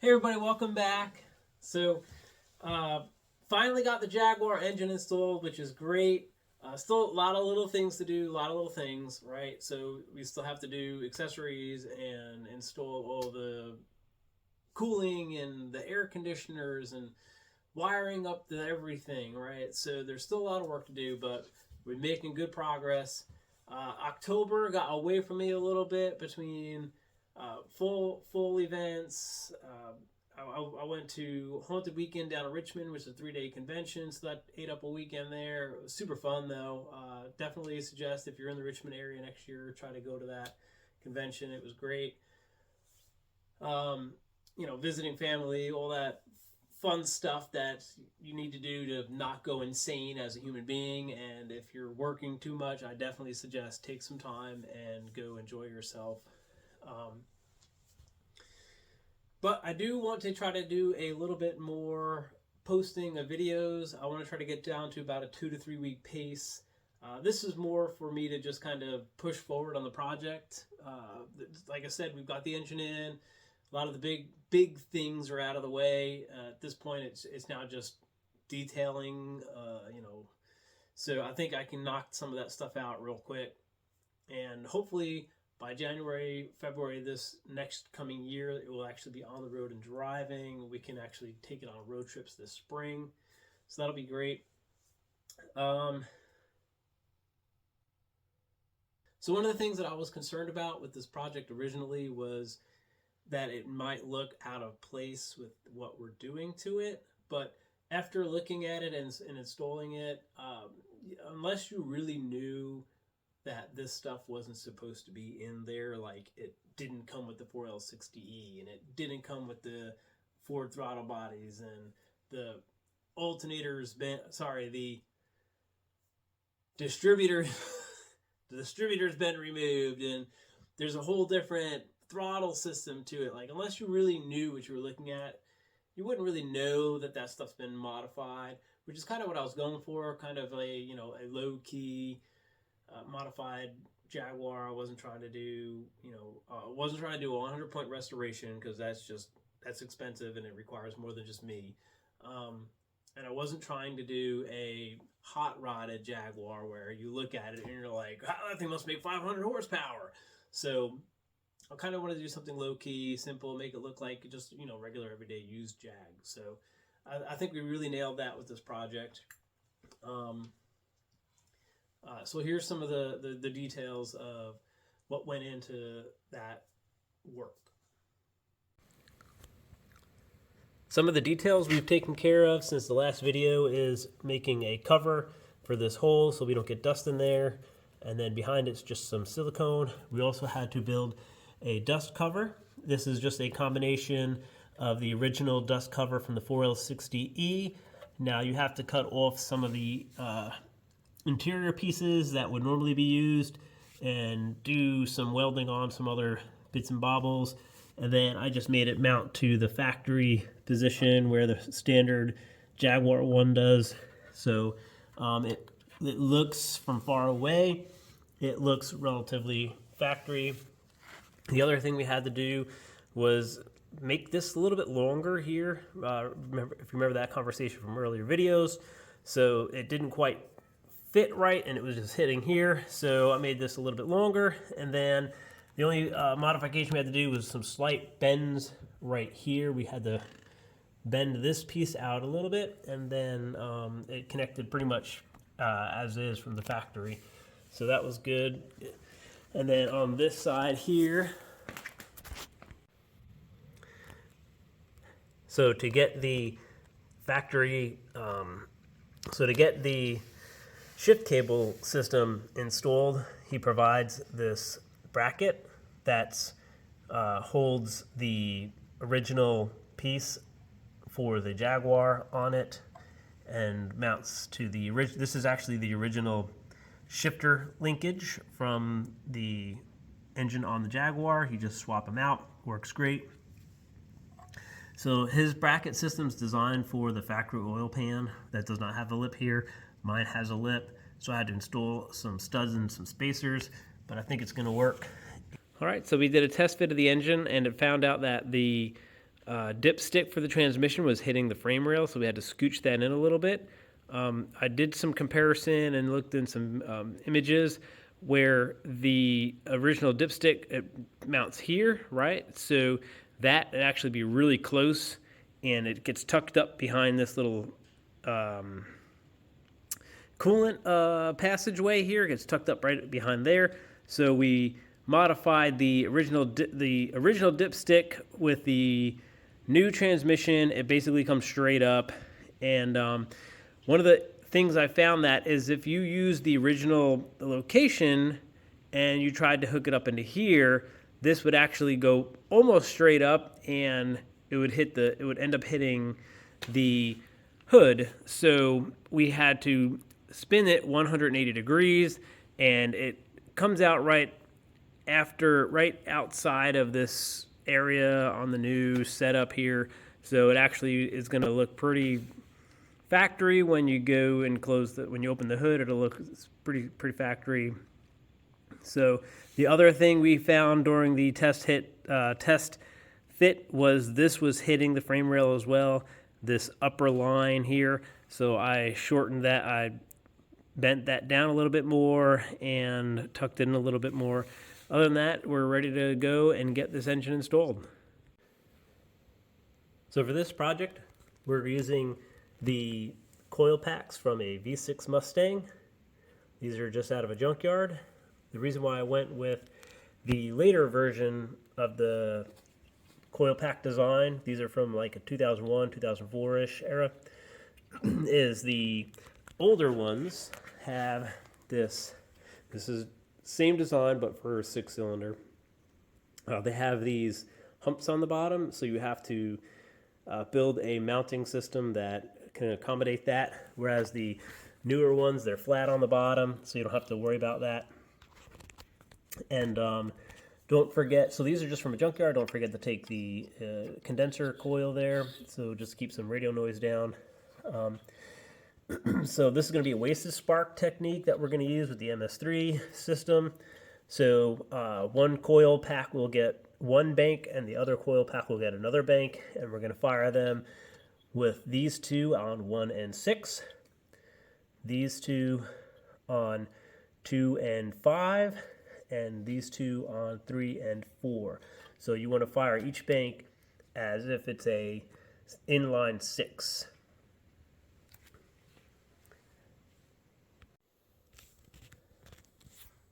Hey everybody, welcome back. So, finally got the Jaguar engine installed, which is great. Still a lot of little things to do, a lot of little things, right? So we still have to do accessories and install all the cooling and the air conditioners and wiring up the everything, right? So there's still a lot of work to do, but we're making good progress. October got away from me a little bit between full events. I went to Haunted Weekend down in Richmond, which is a 3-day convention, so that ate up a weekend there. It was super fun though. Definitely suggest if you're in the Richmond area next year, try to go to that convention. It was great. Visiting family, all that fun stuff that you need to do to not go insane as a human being. And if you're working too much, I definitely suggest take some time and go enjoy yourself. But I do want to try to do a little bit more posting of videos. I want to try to get down to about a 2 to 3 week pace. This is more for me to just kind of push forward on the project. Like I said, we've got the engine in. A lot of the big things are out of the way. At this point, it's now just detailing, So I think I can knock some of that stuff out real quick. And hopefully by January, February this next coming year, it will actually be on the road and driving. We can actually take it on road trips this spring. So that'll be great. So one of the things that I was concerned about with this project originally was that it might look out of place with what we're doing to it. But after looking at it and installing it, unless you really knew that this stuff wasn't supposed to be in there, like it didn't come with the 4L60E and it didn't come with the Ford throttle bodies and the alternators the distributor's been removed and there's a whole different throttle system to it. Like, unless you really knew what you were looking at, you wouldn't really know that that stuff's been modified, which is kind of what I was going for, kind of a low-key modified Jaguar. I wasn't trying to do a 100-point restoration, because that's expensive and it requires more than just me. And I wasn't trying to do a hot rodded Jaguar where you look at it and you're like, oh, that thing must make 500 horsepower. So I kind of want to do something low-key, simple, make it look like just regular everyday used Jag. So I think we really nailed that with this project. So here's some of the details of what went into that work. Some of the details we've taken care of since the last video is making a cover for this hole so we don't get dust in there. And then behind it's just some silicone. We also had to build a dust cover. This is just a combination of the original dust cover from the 4L60E. Now you have to cut off some of the interior pieces that would normally be used and do some welding on some other bits and bobbles. And then I just made it mount to the factory position where the standard Jaguar one does. So it looks from far away, it looks relatively factory. The other thing we had to do was make this a little bit longer here. If you remember that conversation from earlier videos. So it didn't quite fit right and it was just hitting here. So I made this a little bit longer. And then the only modification we had to do was some slight bends right here. We had to bend this piece out a little bit, and then it connected pretty much as is from the factory. So that was good. And then on this side here, so to get the factory, to get the shift cable system installed, he provides this bracket that holds the original piece for the Jaguar on it and mounts to the original. This is actually the original shifter linkage from the engine on the Jaguar. You just swap them out, works great. So his bracket system's designed for the factory oil pan that does not have a lip here. Mine has a lip, so I had to install some studs and some spacers, but I think it's going to work. All right, so we did a test fit of the engine, and it found out that the dipstick for the transmission was hitting the frame rail, so we had to scooch that in a little bit. I did some comparison and looked in some images where the original dipstick, it mounts here, right? So that would actually be really close, and it gets tucked up behind this little coolant passageway here. It gets tucked up right behind there. So we modified the original dipstick with the new transmission. It basically comes straight up, and one of the things I found that is if you use the original location and you tried to hook it up into here, this would actually go almost straight up, and it would end up hitting the hood. So we had to spin it 180 degrees, and it comes out right outside of this area on the new setup here. So it actually is going to look pretty factory when you go and when you open the hood. It'll look pretty factory. So the other thing we found during the test fit was this was hitting the frame rail as well, this upper line here. So I shortened that, I bent that down a little bit more and tucked it in a little bit more. Other than that, we're ready to go and get this engine installed. So for this project, we're using the coil packs from a V6 Mustang. These are just out of a junkyard. The reason why I went with the later version of the coil pack design, these are from like a 2001, 2004-ish era, is the older ones have this is same design but for a 6-cylinder. They have these humps on the bottom, so you have to build a mounting system that can accommodate that, whereas the newer ones, they're flat on the bottom, so you don't have to worry about that. And don't forget, so these are just from a junkyard, don't forget to take the condenser coil there, so just keep some radio noise down. So this is going to be a wasted spark technique that we're going to use with the MS3 system. So one coil pack will get one bank and the other coil pack will get another bank, and we're going to fire them with these two on 1 and 6, these two on 2 and 5, and these two on 3 and 4. So you want to fire each bank as if it's a inline 6.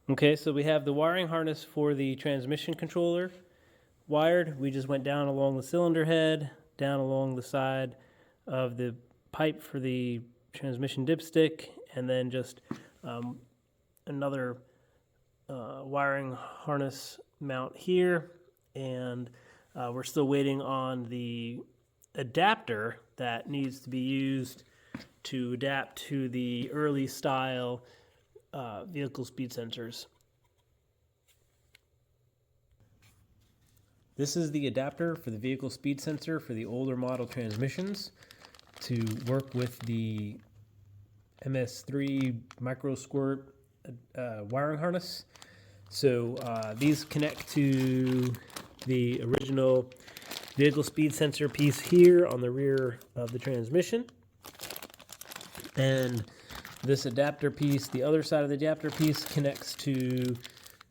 Okay, so we have the wiring harness for the transmission controller wired. We just went down along the cylinder head, down along the side of the pipe for the transmission dipstick, and then just another wiring harness mount here. And we're still waiting on the adapter that needs to be used to adapt to the early style vehicle speed sensors. This is the adapter for the vehicle speed sensor for the older model transmissions to work with the MS3 micro squirt wiring harness. So these connect to the original vehicle speed sensor piece here on the rear of the transmission. And this adapter piece, the other side of the adapter piece, connects to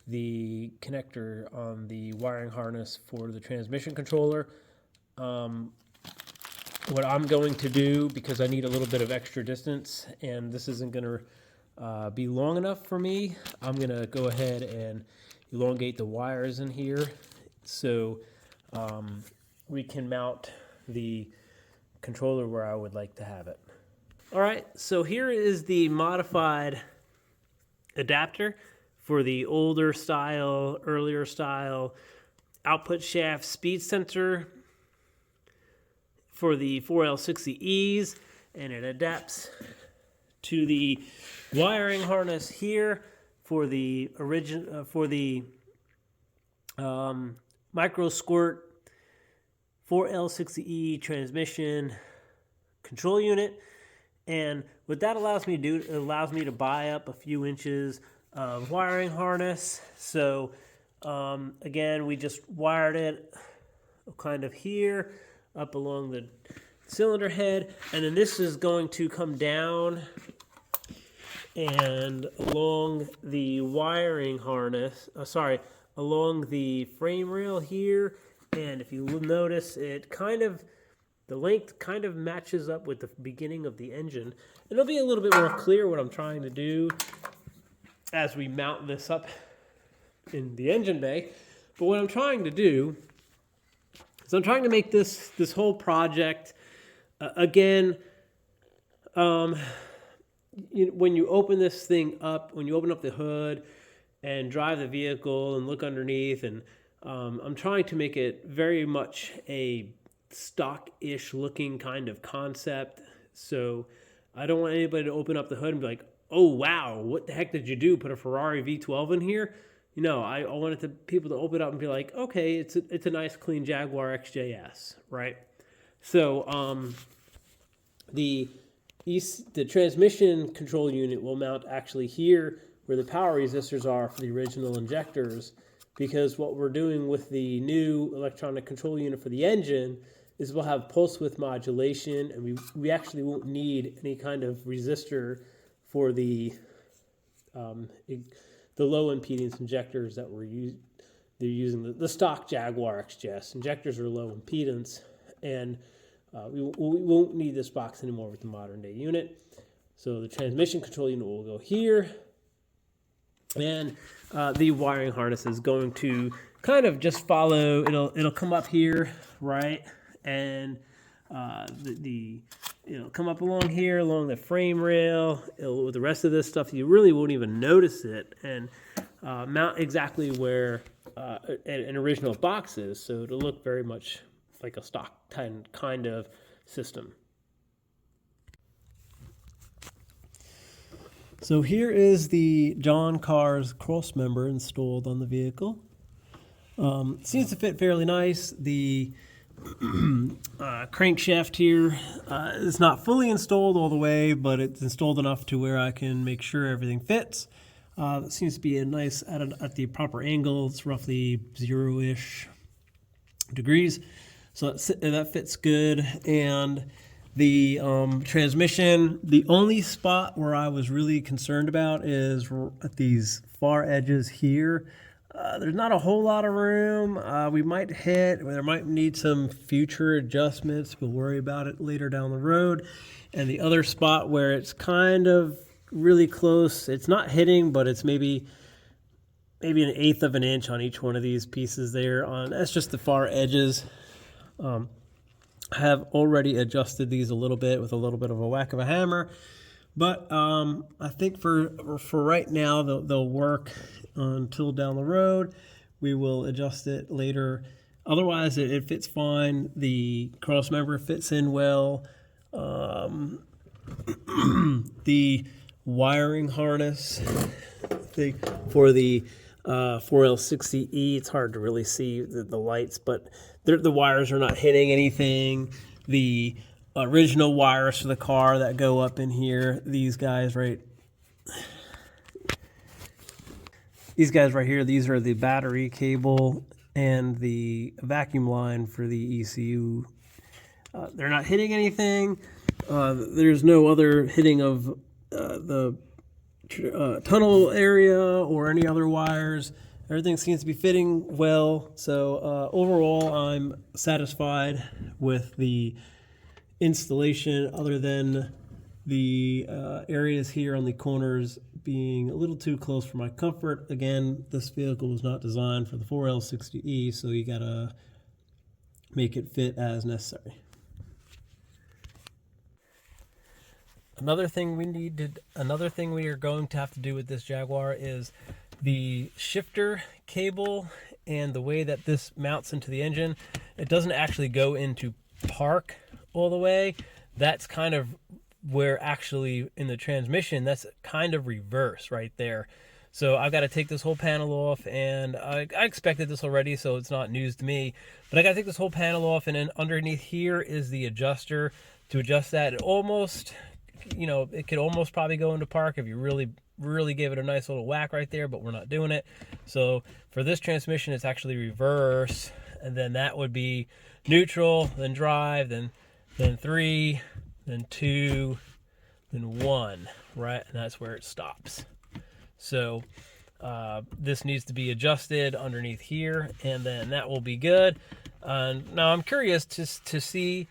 the connector on the wiring harness for the transmission controller. What I'm going to do, because I need a little bit of extra distance and this isn't going to be long enough for me, I'm going to go ahead and elongate the wires in here so we can mount the controller where I would like to have it. All right, so here is the modified adapter for the older style, earlier style output shaft speed sensor for the 4L60Es, and it adapts to the wiring harness here for the micro squirt 4L60E transmission control unit. And what that allows me to do, it allows me to buy up a few inches of wiring harness. So again, we just wired it kind of here. up along the cylinder head, and then this is going to come down and along the wiring harness, along the frame rail here. And if you will notice, it the length kind of matches up with the beginning of the engine. It'll be a little bit more clear what I'm trying to do as we mount this up in the engine bay. But what I'm trying to do is I'm trying to make this whole project, again, when you open this thing up, when you open up the hood and drive the vehicle and look underneath, and I'm trying to make it very much a stock-ish looking kind of concept. So I don't want anybody to open up the hood and be like, oh wow, what the heck did you do? Put a Ferrari V12 in here? You know, I wanted people to open it up and be like, okay, it's a nice clean Jaguar XJS, right? So the transmission control unit will mount actually here where the power resistors are for the original injectors, because what we're doing with the new electronic control unit for the engine is we'll have pulse width modulation, and we actually won't need any kind of resistor for the low impedance injectors that they're using. The stock Jaguar XJS injectors are low impedance, and we won't need this box anymore with the modern day unit. So the transmission control unit will go here, and the wiring harness is going to kind of just follow. It'll come up here, right, and it'll come up along here, along the frame rail. With the rest of this stuff, you really won't even notice it, and mount exactly where an original box is. So it'll look very much like a stock kind of system. So here is the John Carr's cross member installed on the vehicle. Seems to fit fairly nice. The crankshaft here is not fully installed all the way, but it's installed enough to where I can make sure everything fits. It seems to be a nice at the proper angle. It's roughly 0-ish degrees. So that fits good. And the transmission, the only spot where I was really concerned about is at these far edges here. There's not a whole lot of room. There might need some future adjustments. We'll worry about it later down the road. And the other spot where it's kind of really close, it's not hitting, but it's maybe 1/8 of an inch on each one of these pieces there. That's just the far edges. I have already adjusted these a little bit with a little bit of a whack of a hammer, but I think for right now they'll work until down the road. We will adjust it later. Otherwise, it fits fine. The cross member fits in well. The wiring harness for the 4L60E, it's hard to really see the lights, but the wires are not hitting anything. The original wires for the car that go up in here, these guys right here, these are the battery cable and the vacuum line for the ECU. They're not hitting anything. There's no other hitting of the tunnel area or any other wires. Everything seems to be fitting well. So overall, I'm satisfied with the installation, other than the areas here on the corners being a little too close for my comfort. Again, this vehicle was not designed for the 4L60E, so you gotta make it fit as necessary. Another thing we are going to have to do with this Jaguar is the shifter cable and the way that this mounts into the engine. It doesn't actually go into park all the way. That's kind of where actually in the transmission, that's kind of reverse right there. So I've got to take this whole panel off, and I expected this already, so it's not news to me. But I got to take this whole panel off, and then underneath here is the adjuster to adjust that. It almost, it could almost probably go into park if you really give it a nice little whack right there, but we're not doing it. So for this transmission, it's actually reverse, and then that would be neutral, then drive, then 3, then 2, then 1, right? And that's where it stops. So this needs to be adjusted underneath here, and then that will be good. Now I'm curious to see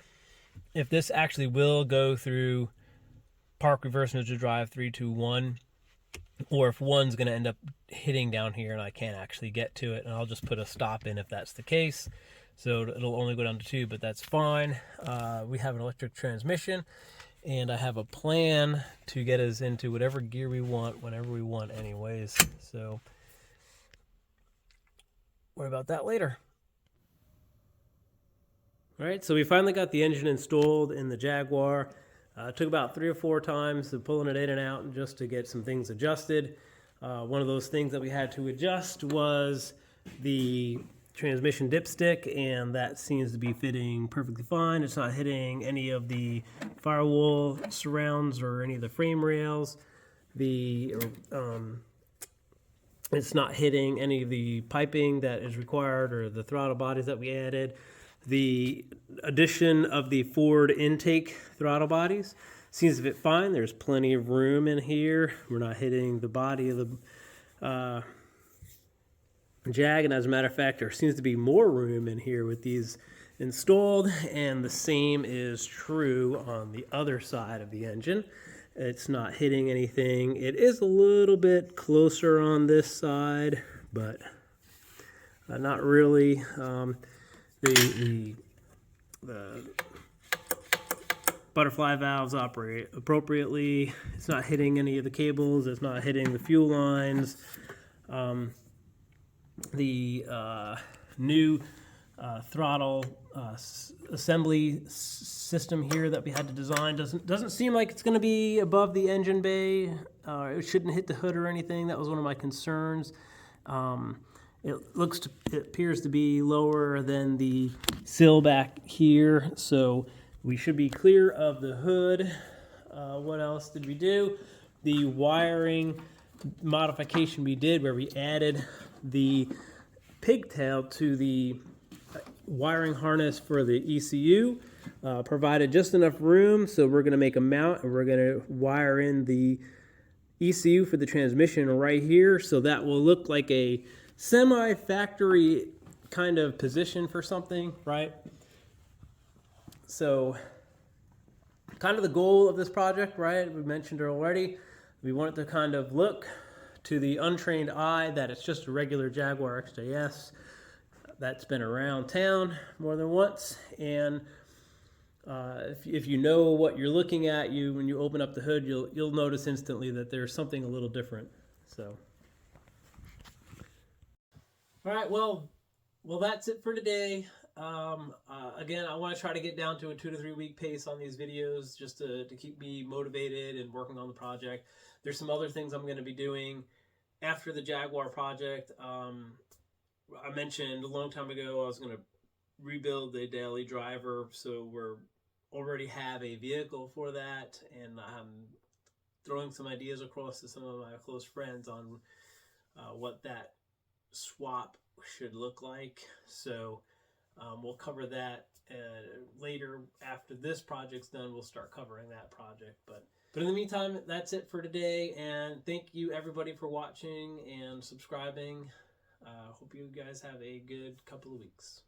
if this actually will go through park, reverse, neutral, drive, 3, 2, 1, or if 1's going to end up hitting down here and I can't actually get to it, and I'll just put a stop in if that's the case. So it'll only go down to 2, but that's fine. We have an electric transmission, and I have a plan to get us into whatever gear we want, whenever we want anyways. So worry about that later. All right, so we finally got the engine installed in the Jaguar. It took about 3 or 4 times of pulling it in and out just to get some things adjusted. One of those things that we had to adjust was the transmission dipstick, and that seems to be fitting perfectly fine. It's not hitting any of the firewall surrounds or any of the frame rails. It's not hitting any of the piping that is required or the throttle bodies that we added. The addition of the forward intake throttle bodies seems to fit fine. There's plenty of room in here. We're not hitting the body of the Jag, and as a matter of fact, there seems to be more room in here with these installed, and the same is true on the other side of the engine. It's not hitting anything. It is a little bit closer on this side, but not really. The butterfly valves operate appropriately. It's not hitting any of the cables. It's not hitting the fuel lines. The new throttle assembly system here that we had to design doesn't seem like it's going to be above the engine bay. It shouldn't hit the hood or anything. That was one of my concerns. It appears to be lower than the sill back here, so we should be clear of the hood. What else did we do? The wiring modification we did, where we added the pigtail to the wiring harness for the ECU, provided just enough room, so we're going to make a mount and we're going to wire in the ECU for the transmission right here, so that will look like a semi-factory kind of position for something, right? So kind of the goal of this project, right? We mentioned it already. We want it to kind of look to the untrained eye that it's just a regular Jaguar XJS that's been around town more than once. And if you know what you're looking at, when you open up the hood, you'll notice instantly that there's something a little different. So. All right, well, that's it for today. Again, I want to try to get down to a 2 to 3 week pace on these videos just to keep me motivated and working on the project. There's some other things I'm going to be doing after the Jaguar project. I mentioned a long time ago I was going to rebuild the daily driver, so we're already have a vehicle for that, and I'm throwing some ideas across to some of my close friends on what that swap should look like. So we'll cover that later. After this project's done, we'll start covering that project, but in the meantime, that's it for today, and thank you everybody for watching and subscribing. Hope you guys have a good couple of weeks.